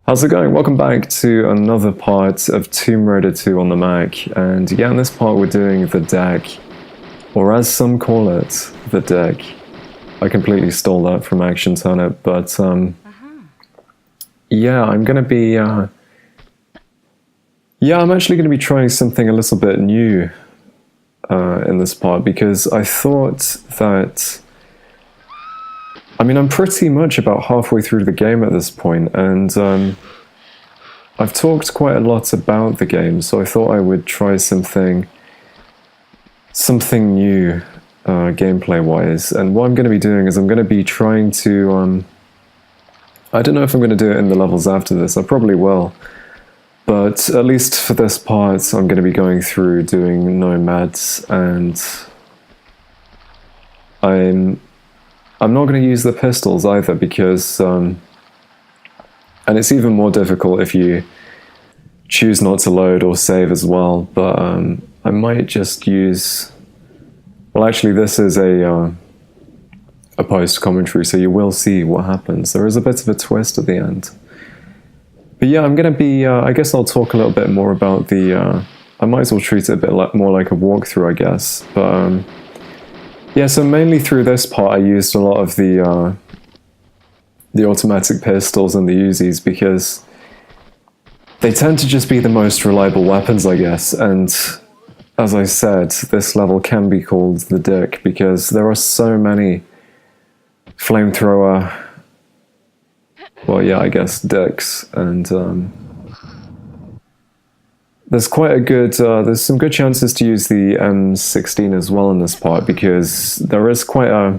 How's it going? Welcome back to another part of Tomb Raider 2 on the Mac. And yeah, in this part we're doing the deck, or as some call it, the deck. I completely stole that from Action Turnip, but yeah, I'm actually gonna be trying something a little bit new in this part, because I thought that, I'm pretty much about halfway through the game at this point, and I've talked quite a lot about the game, so I thought I would try something new gameplay-wise. And what I'm going to be doing is I'm going to be trying to... I don't know if I'm going to do it in the levels after this, I probably will. But at least for this part, I'm going to be going through doing nomads, and I'm not going to use the pistols either, because, and it's even more difficult if you choose not to load or save as well, but I might just use, well actually this is a post-commentary, so you will see what happens. There is a bit of a twist at the end. But yeah, I'm going to be, I guess I'll talk a little bit more about the, I might as well treat it a bit more like a walkthrough, I guess, but yeah, so mainly through this part I used a lot of the automatic pistols and the Uzis, because they tend to just be the most reliable weapons, I guess, and as I said, this level can be called the Dick, because there are so many flamethrower, well yeah, I guess dicks, and there's quite a good, there's some good chances to use the M16 as well in this part, because there is quite a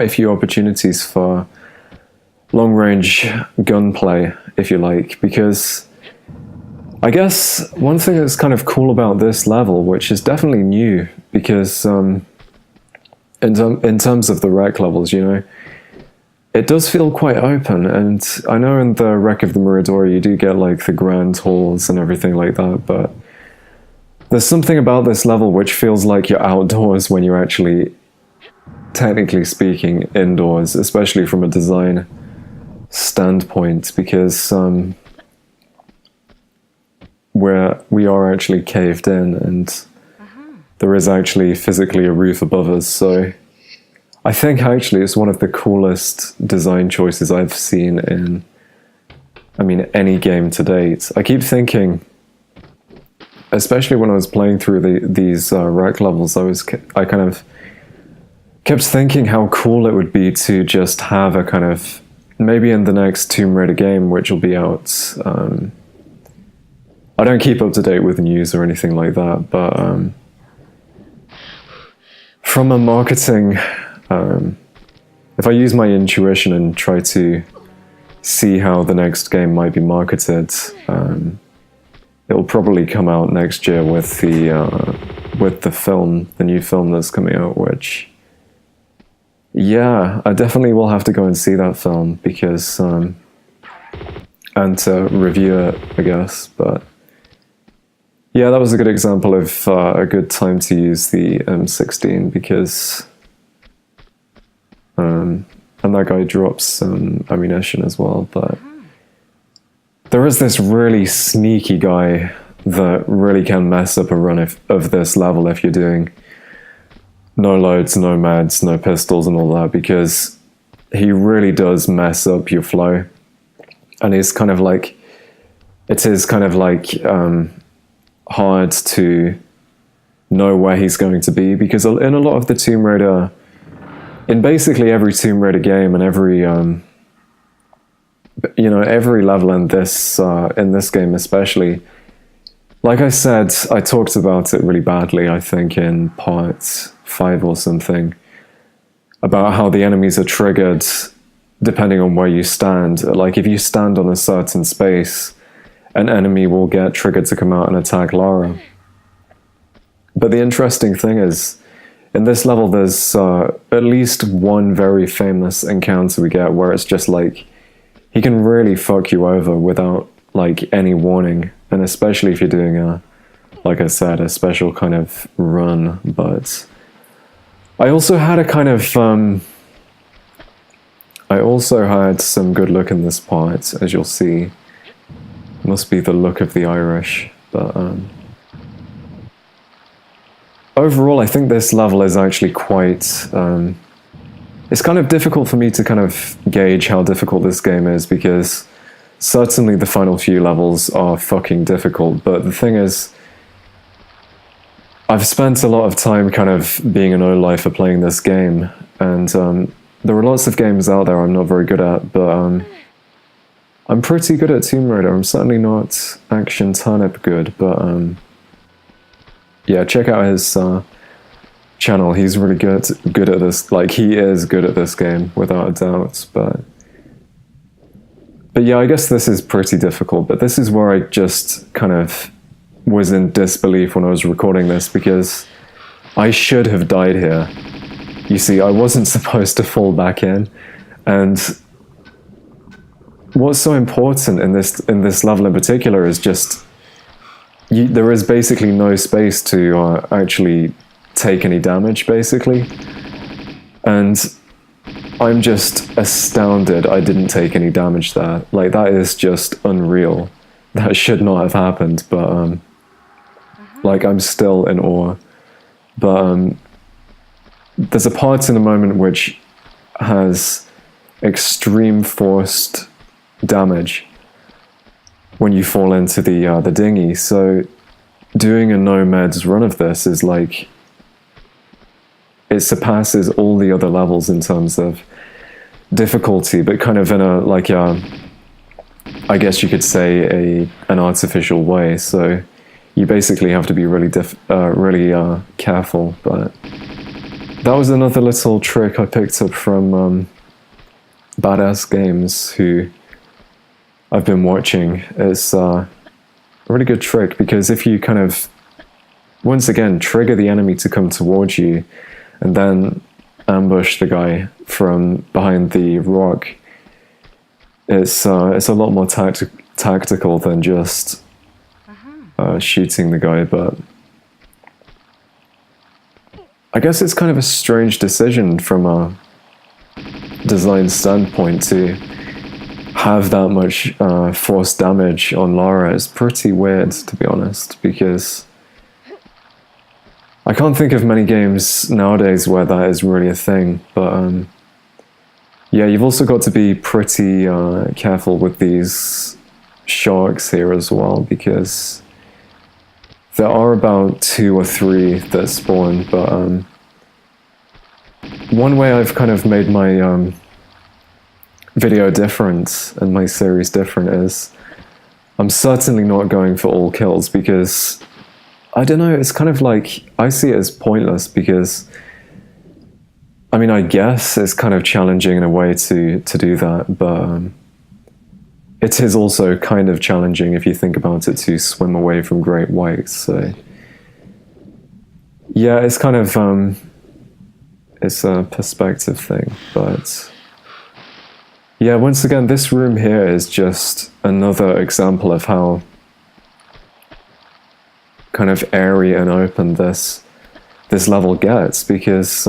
few opportunities for long-range gunplay, if you like, because I guess one thing that's kind of cool about this level, which is definitely new, because in terms of the wreck levels, you know, it does feel quite open, and I know in the Wreck of the Mirador you do get like the grand halls and everything like that, but there's something about this level which feels like you're outdoors when you're actually, technically speaking, indoors, especially from a design standpoint, because we are actually caved in, and there is actually physically a roof above us, so I think actually it's one of the coolest design choices I've seen in, any game to date. I keep thinking, especially when I was playing through these wreck levels, I kind of kept thinking how cool it would be to just have a kind of, maybe in the next Tomb Raider game, which will be out, I don't keep up to date with news or anything like that, but from a marketing, if I use my intuition and try to see how the next game might be marketed, it'll probably come out next year with the film, the new film that's coming out, which, yeah, I definitely will have to go and see that film, because, and to review it, I guess, but yeah, that was a good example of a good time to use the M16, because and that guy drops some ammunition as well, but there is this really sneaky guy that really can mess up a run of this level if you're doing no loads, no mads, no pistols and all that, because he really does mess up your flow, and he's kind of like, it is kind of like hard to know where he's going to be, because in a lot of the Tomb Raider, in basically every Tomb Raider game and every every level in this game especially, like I said, I talked about it really badly, I think in part 5 or something, about how the enemies are triggered depending on where you stand. Like if you stand on a certain space, an enemy will get triggered to come out and attack Lara. But the interesting thing is, in this level there's at least one very famous encounter we get where it's just like, he can really fuck you over without like any warning, and especially if you're doing like I said, a special kind of run. But I also had a kind of I also had some good luck in this part, as you'll see. Must be the look of the Irish, but overall I think this level is actually quite... it's kind of difficult for me to kind of gauge how difficult this game is, because certainly the final few levels are fucking difficult, but the thing is, I've spent a lot of time kind of being an O-lifer playing this game, and there are lots of games out there I'm not very good at, but I'm pretty good at Tomb Raider. I'm certainly not Action Turnip good, but yeah, check out his channel. He's really good at this. Like, he is good at this game without a doubt. But yeah, I guess this is pretty difficult. But this is where I just kind of was in disbelief when I was recording this, because I should have died here. You see, I wasn't supposed to fall back in, and what's so important in this level in particular is just there is basically no space to actually take any damage, basically, and I'm just astounded I didn't take any damage there. Like, that is just unreal. That should not have happened, but like, I'm still in awe. But there's a part in the moment which has extreme forced damage when you fall into the dinghy. So doing a no meds run of this is like, it surpasses all the other levels in terms of difficulty, but kind of in a, like a, I guess you could say an artificial way. So you basically have to be really careful. But that was another little trick I picked up from Badass Games, who I've been watching. It's a really good trick, because if you kind of, once again, trigger the enemy to come towards you, and then ambush the guy from behind the rock, it's a lot more tactical than just shooting the guy. But I guess it's kind of a strange decision from a design standpoint to have that much force damage on Lara. It's pretty weird, to be honest, because I can't think of many games nowadays where that is really a thing. But yeah, you've also got to be pretty careful with these sharks here as well, because there are about 2 or 3 that spawn. But one way I've kind of made my video different and my series different is I'm certainly not going for all kills, because I don't know, it's kind of like, I see it as pointless, because I mean, I guess it's kind of challenging in a way to do that, but it is also kind of challenging, if you think about it, to swim away from great whites. So yeah, it's kind of it's a perspective thing. But yeah, once again, this room here is just another example of how kind of airy and open this level gets, because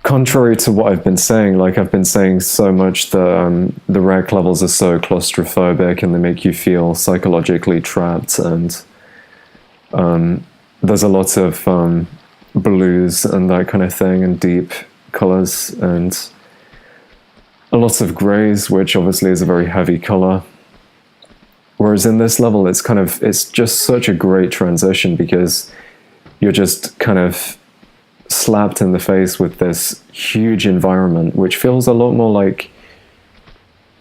contrary to what I've been saying, like I've been saying so much that the wreck levels are so claustrophobic and they make you feel psychologically trapped, and there's a lot of blues and that kind of thing, and deep colors, and a lot of grays, which obviously is a very heavy color. Whereas in this level, it's just such a great transition, because you're just kind of slapped in the face with this huge environment, which feels a lot more like,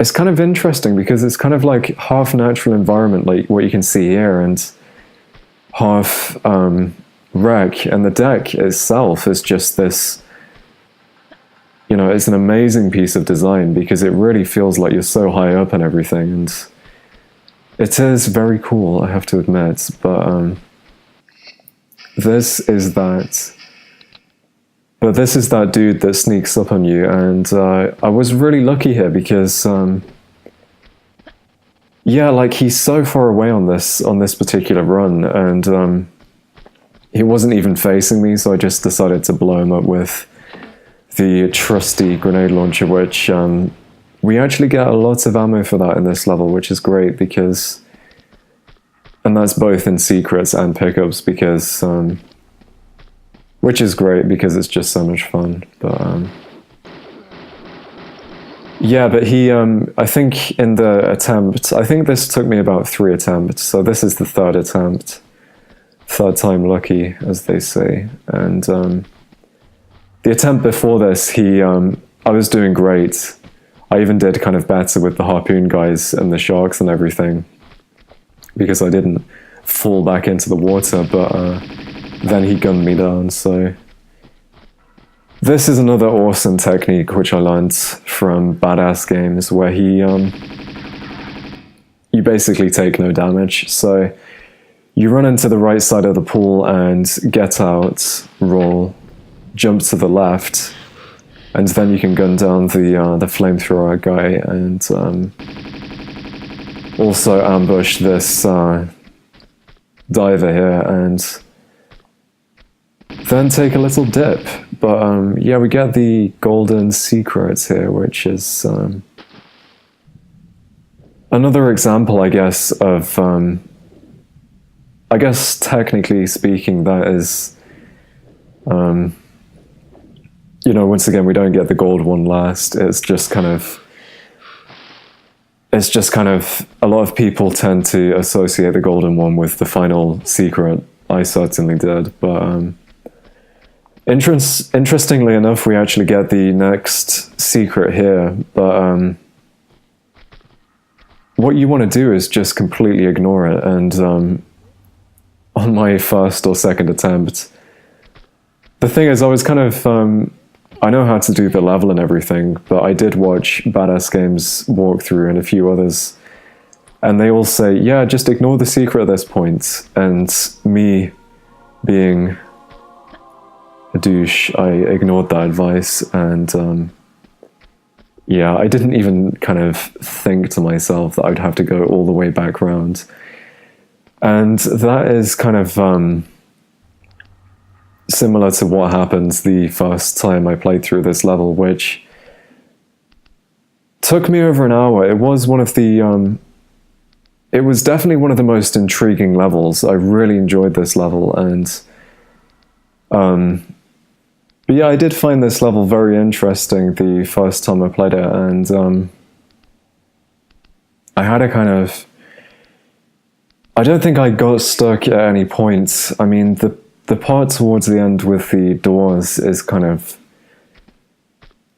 it's kind of interesting, because it's kind of like half natural environment, like what you can see here, and half wreck, and the deck itself is just this, you know, it's an amazing piece of design, because it really feels like you're so high up and everything, and it is very cool, I have to admit. But this is that dude that sneaks up on you, and I was really lucky here, because yeah, like, he's so far away on this particular run, and he wasn't even facing me, so I just decided to blow him up with the trusty grenade launcher, which we actually get a lot of ammo for that in this level, which is great because, and that's both in secrets and pickups, because which is great because it's just so much fun. But yeah, but he, I think in the attempt, I think this took me about 3 attempts, so this is the 3rd attempt. 3rd time lucky, as they say. And the attempt before this, I was doing great. I even did kind of better with the harpoon guys and the sharks and everything, because I didn't fall back into the water, but then he gunned me down, so... This is another awesome technique which I learned from Badass Games, where you basically take no damage. So you run into the right side of the pool and get out, roll, jump to the left, and then you can gun down the flamethrower guy and also ambush this diver here and then take a little dip. But yeah, we get the golden secrets here, which is another example, I guess, of, I guess technically speaking, that is, you know, once again, we don't get the gold one last. It's just kind of, a lot of people tend to associate the golden one with the final secret. I certainly did, but interestingly enough, we actually get the next secret here, but what you want to do is just completely ignore it. And on my 1st or 2nd attempt, the thing is, I was kind of, I know how to do the level and everything, but I did watch Badass Games walkthrough and a few others, and they all say, yeah, just ignore the secret at this point. And me being a douche, I ignored that advice, and yeah, I didn't even kind of think to myself that I'd have to go all the way back round. And that is kind of similar to what happened the first time I played through this level, which took me over an hour. It was one of the it was definitely one of the most intriguing levels. I really enjoyed this level, and but yeah, I did find this level very interesting the first time I played it, and I had a kind of... I don't think I got stuck at any point. I mean, the part towards the end with the doors is kind of...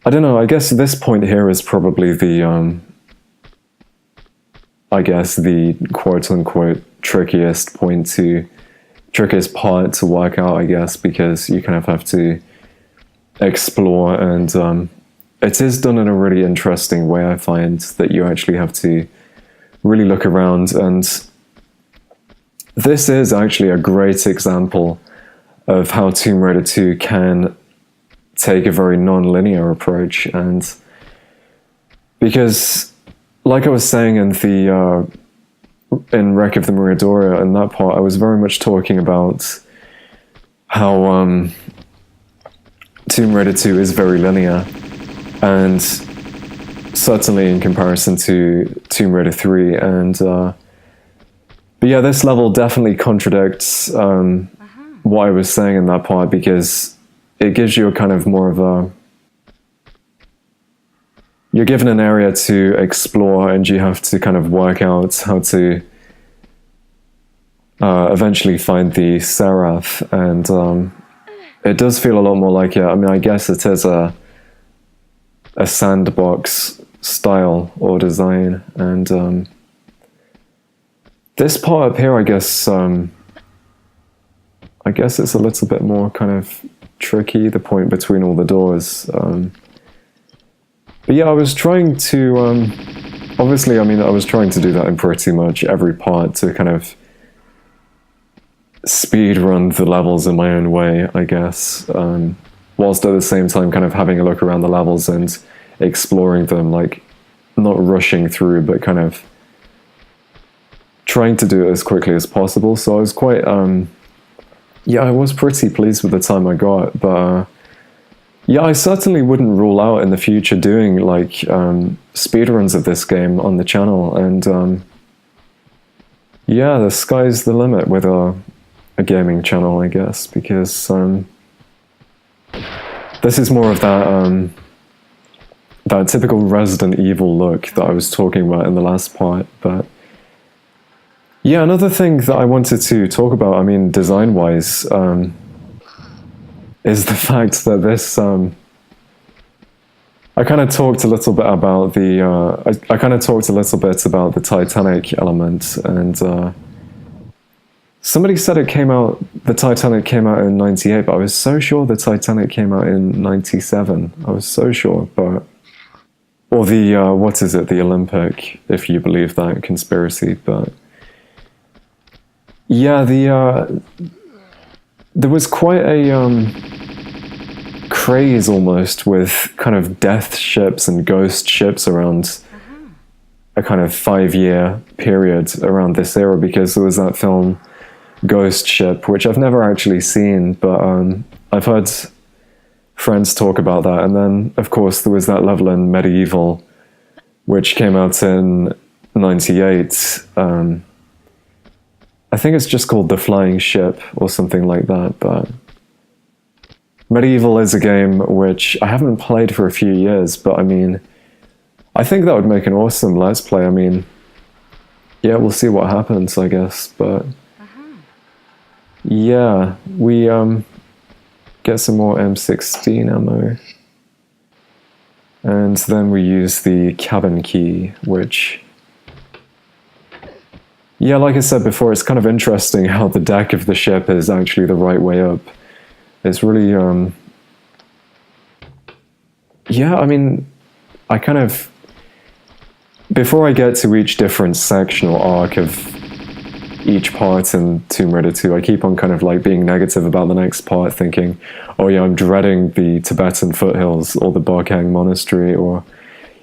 I don't know, I guess this point here is probably the... I guess the quote-unquote trickiest part to work out, I guess, because you kind of have to explore, and it is done in a really interesting way. I find that you actually have to really look around, and this is actually a great example of how Tomb Raider 2 can take a very non-linear approach. And because, like I was saying in the in Wreck of the Maria Dora, in that part, I was very much talking about how Tomb Raider 2 is very linear, and certainly in comparison to Tomb Raider 3, and but yeah, this level definitely contradicts what I was saying in that part, because it gives you a kind of more of a... You're given an area to explore, and you have to kind of work out how to eventually find the seraph, and it does feel a lot more like it. I mean, I guess it is a sandbox style or design, and this part up here, I guess it's a little bit more kind of tricky, the point between all the doors. But yeah, I was trying to, obviously, I mean, I was trying to do that in pretty much every part, to kind of speed run the levels in my own way, I guess, whilst at the same time kind of having a look around the levels and exploring them, like not rushing through, but kind of trying to do it as quickly as possible. So I was quite, yeah, I was pretty pleased with the time I got, but Yeah, I certainly wouldn't rule out in the future doing like speedruns of this game on the channel, and yeah, the sky's the limit with a gaming channel, I guess, because this is more of that that typical Resident Evil look that I was talking about in the last part. But yeah, another thing that I wanted to talk about, I mean, design-wise, is the fact that this I kind of talked a little bit about the I kind of talked a little bit about the Titanic element, and somebody said the Titanic came out in 98, but I was so sure the Titanic came out in 97. I was so sure, but or the what is it, the Olympic, if you believe that conspiracy. But yeah, there was quite a craze almost with kind of death ships and ghost ships around a kind of 5-year period around this era, because there was that film Ghost Ship, which I've never actually seen, but I've heard friends talk about that. And then of course there was that level in Medieval which came out in 98. I think it's just called The Flying Ship or something like that. But Medieval is a game which I haven't played for a few years, but I mean, I think that would make an awesome Let's Play. I mean, yeah, we'll see what happens, I guess. But yeah, we get some more M16 ammo. And then we use the cabin key, which, yeah, like I said before, it's kind of interesting how the deck of the ship is actually the right way up. It's really, yeah, I mean, I kind of, before I get to each different sectional arc of each part in Tomb Raider 2, I keep on kind of like being negative about the next part, thinking, oh yeah, I'm dreading the Tibetan foothills or the Barkang Monastery or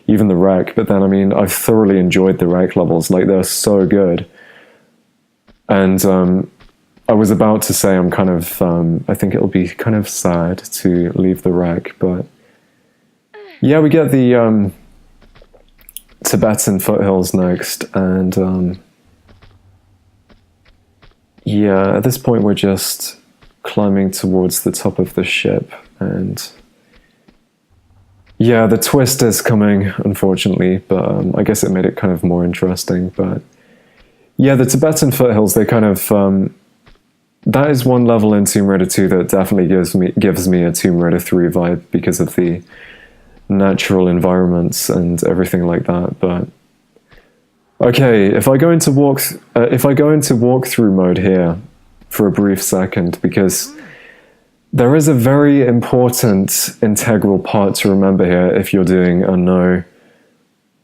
even the wreck. But then, I mean, I've thoroughly enjoyed the wreck levels. Like, they're so good. And I was about to say I'm kind of, I think it'll be kind of sad to leave the wreck, but yeah, we get the Tibetan foothills next, and yeah, at this point we're just climbing towards the top of the ship, and yeah, the twist is coming, unfortunately, but I guess it made it kind of more interesting. But yeah, the Tibetan foothills, they kind of, that is one level in Tomb Raider 2 that definitely gives me a Tomb Raider 3 vibe because of the natural environments and everything like that. But okay, if I go into walkthrough mode here for a brief second, because there is a very important integral part to remember here if you're doing a no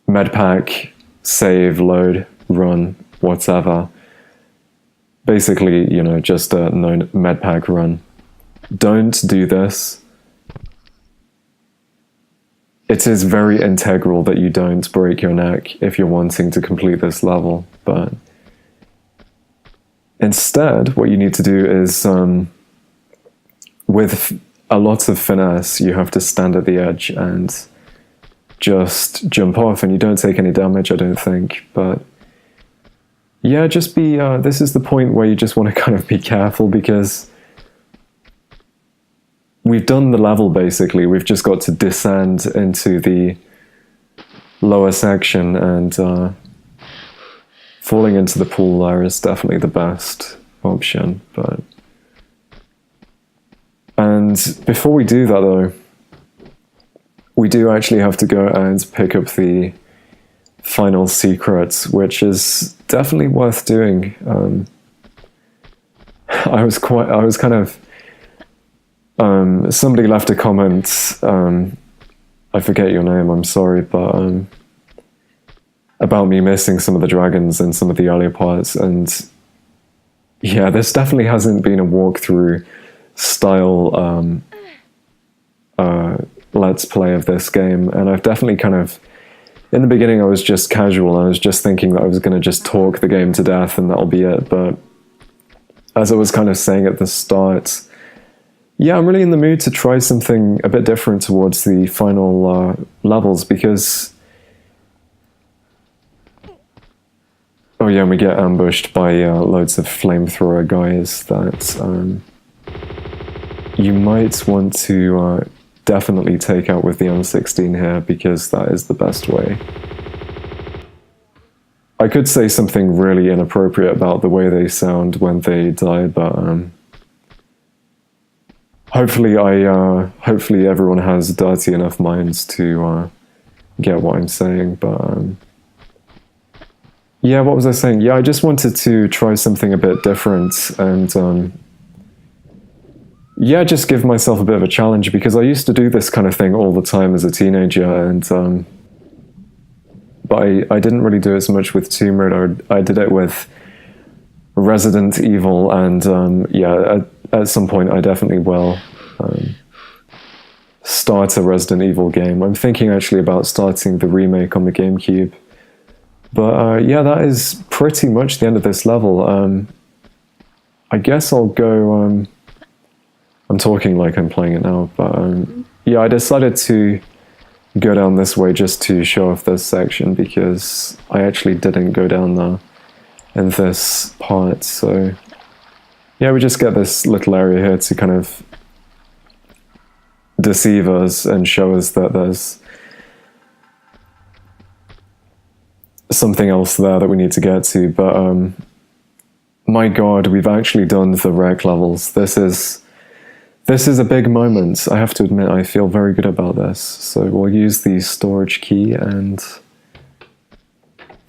medpack, save, load, run, whatever. Basically, you know, just a no medpack run. Don't do this. It is very integral that you don't break your neck if you're wanting to complete this level, but instead, what you need to do is, with a lot of finesse, you have to stand at the edge and just jump off, and you don't take any damage, I don't think, but yeah, just be, this is the point where you just want to kind of be careful, because we've done the level basically. We've just got to descend into the lower section, and falling into the pool there is definitely the best option. But and before we do that though, we do actually have to go and pick up the final secret, which is definitely worth doing. I was kind of, somebody left a comment, I forget your name, I'm sorry, but about me missing some of the dragons in some of the earlier parts, and yeah, this definitely hasn't been a walkthrough style let's play of this game, and I've definitely kind of, in the beginning I was just casual, I was just thinking that I was going to just talk the game to death and that'll be it, but as I was kind of saying at the start, yeah, I'm really in the mood to try something a bit different towards the final levels, because... Oh yeah, and we get ambushed by loads of flamethrower guys that you might want to definitely take out with the M16 here, because that is the best way. I could say something really inappropriate about the way they sound when they die, but hopefully everyone has dirty enough minds to get what I'm saying. But yeah, what was I saying? Yeah, I just wanted to try something a bit different, and yeah, just give myself a bit of a challenge, because I used to do this kind of thing all the time as a teenager, and but I didn't really do it so much with Tomb Raider. I did it with Resident Evil, and yeah, at some point I definitely will start a Resident Evil game. I'm thinking actually about starting the remake on the GameCube. But yeah, that is pretty much the end of this level. I guess I'll go... I'm talking like I'm playing it now, but yeah, I decided to go down this way just to show off this section, because I actually didn't go down there in this part. So yeah, we just get this little area here to kind of deceive us and show us that there's something else there that we need to get to. But my god, we've actually done the wreck levels. This is a big moment. I have to admit, I feel very good about this. So we'll use the storage key, and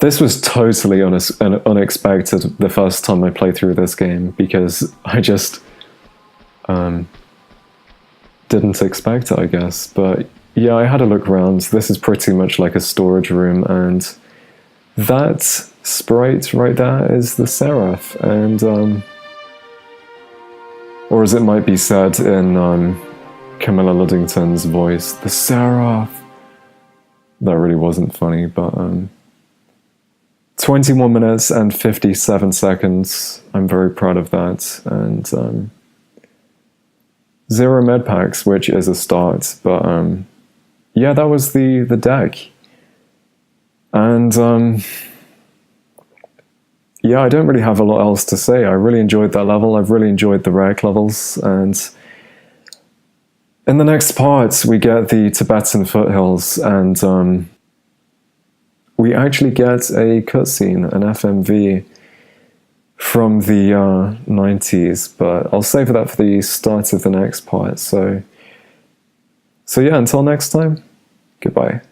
this was totally unexpected the first time I played through this game, because I just didn't expect it, I guess. But yeah, I had a look around. This is pretty much like a storage room, and that sprite right there is the seraph, and or as it might be said in Camilla Luddington's voice, the seraph. That really wasn't funny, but 21 minutes and 57 seconds. I'm very proud of that, and 0 med packs, which is a start. But yeah, that was the deck, and yeah, I don't really have a lot else to say. I really enjoyed that level. I've really enjoyed the wreck levels, and in the next part we get the Tibetan foothills, and we actually get a cutscene, an FMV from the 90s, but I'll save that for the start of the next part. So yeah, until next time, goodbye.